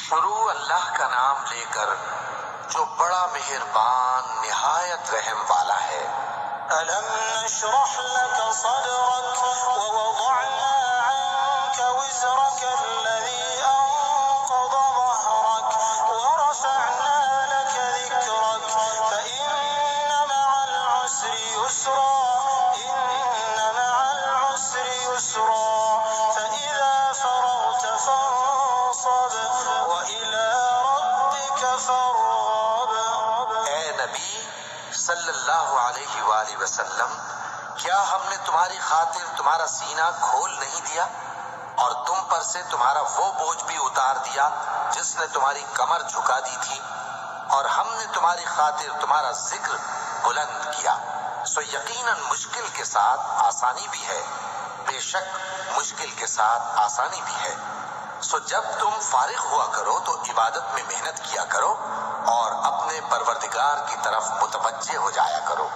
شروع اللہ کا نام لے کر جو بڑا مہربان نہایت رحم والا ہے۔ ألم نشرح لك صدرك ووضعنا عنك وزرك الذي أنقض ظهرك ورفعنا لك ذكرك فإن مع العسر يسرا إن مع العسر يسرا فإذا فرغت فانصب وإلى ربك فارغب۔ اے نبی صلی اللہ علیہ وآلہ وسلم، کیا ہم نے تمہاری خاطر تمہارا سینہ کھول نہیں دیا اور تم پر سے تمہارا وہ بوجھ بھی اتار دیا جس نے تمہاری کمر جھکا دی تھی، اور ہم نے تمہاری خاطر تمہارا ذکر بلند کیا، سو یقیناً مشکل کے ساتھ آسانی بھی ہے، بے شک مشکل کے ساتھ آسانی بھی ہے۔ سو جب تم فارغ ہوا کرو تو عبادت میں محنت کیا کرو اور اپنے پروردگار کی طرف متوجہ ہو جایا کرو۔